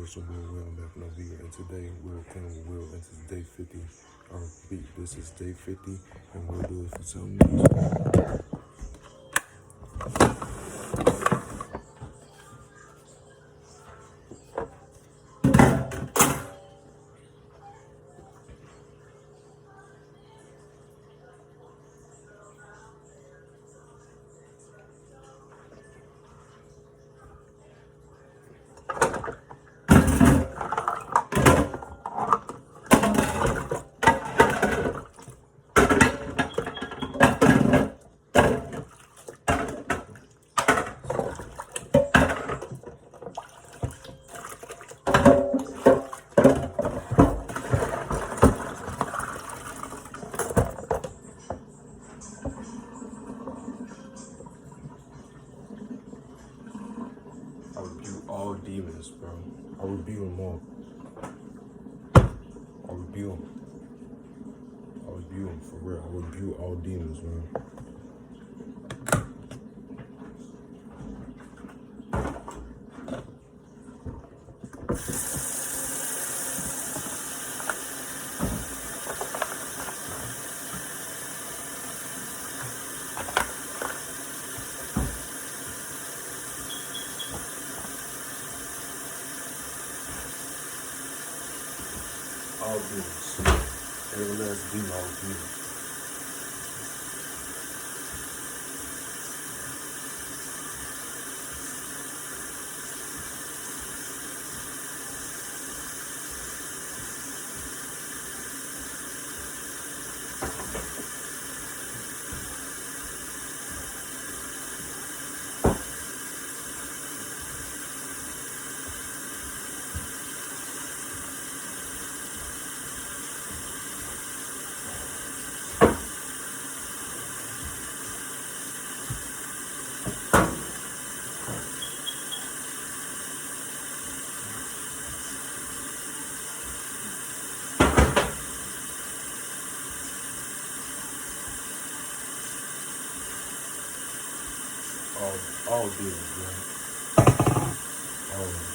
it's your boy Will, I'm back on the video, and today we're playing with Will, and this is day 50. I repeat, this is day 50, and we'll do it for 7 minutes. I rebuke all demons, bro. I rebuke them all. I rebuke them. I rebuke them for real. I rebuke all demons, man. All demons. Every last demon, all demons. All demons, man. All of them.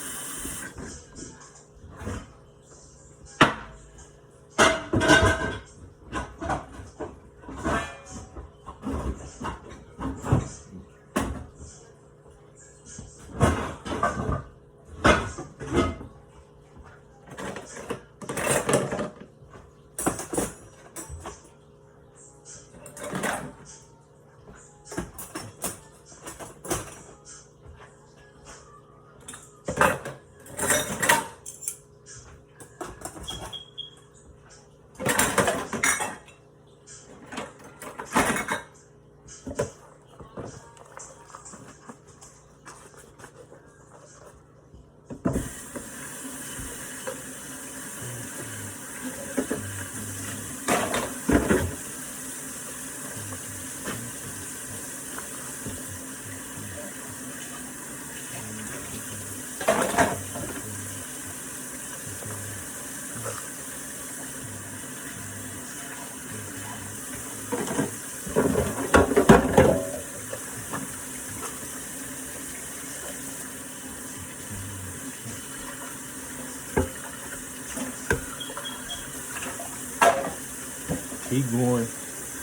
Keep going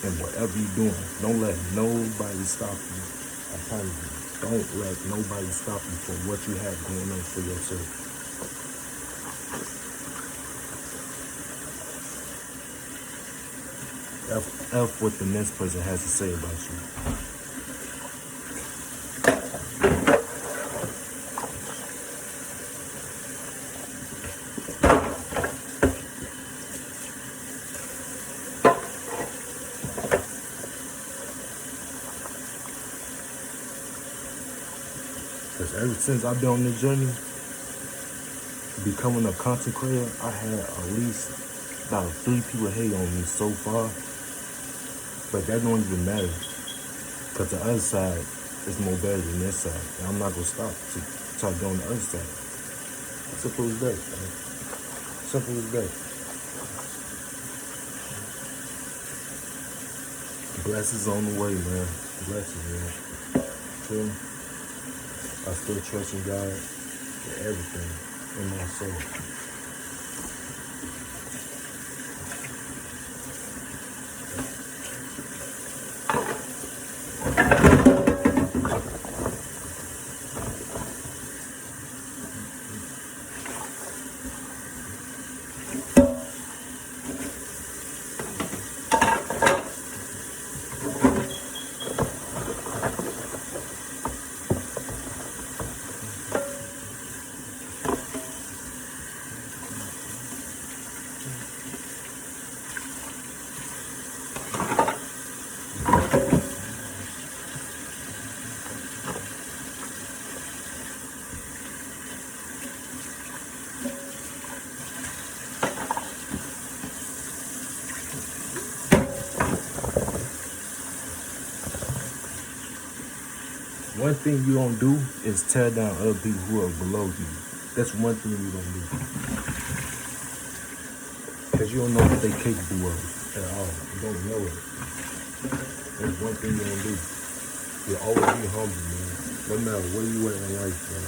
and whatever you're doing. Don't let nobody stop you. I promise you. Don't let nobody stop you from what you have going on for yourself. F what the next person has to say about you. Because ever since I've been on this journey, becoming a content creator, I had at least about 3 people hate on me so far. But that don't even matter. Because the other side is more better than this side. And I'm not going to stop to try to go on the other side. Simple as that, man. Simple as that. Blessings on the way, man. Blessings, man. Feel me? I still trust in God for everything. in my soul. One thing you don't do is tear down other people who are below you. That's one thing you don't do. Because you don't know what they're capable of at all. You don't know it. That's one thing you don't do. You always be humble, man. No matter where you at in life, man.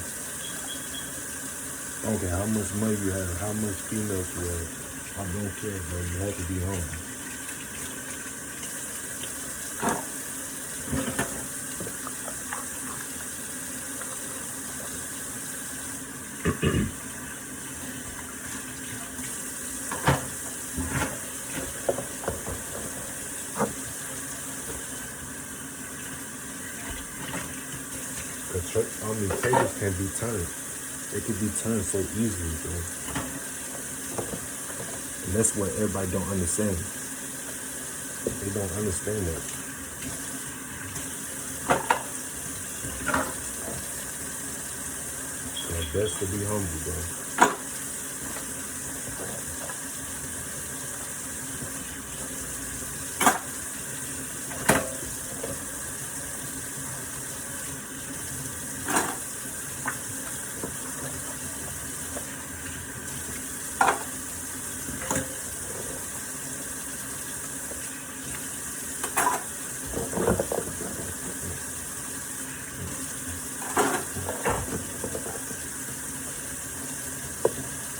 I don't care how much money you have, how much females you have. I don't care, bro. You have to be humble. Tables can be turned. They can be turned so easily, bro. And that's what everybody don't understand. They don't understand that. So it's best to be humble, bro.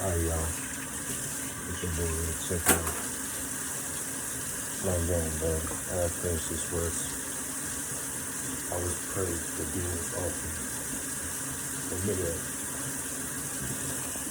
Alright, y'all. It's your boy, check out. Not game, bro. I gotta finish this verse. I was praised for being awesome. Remember that.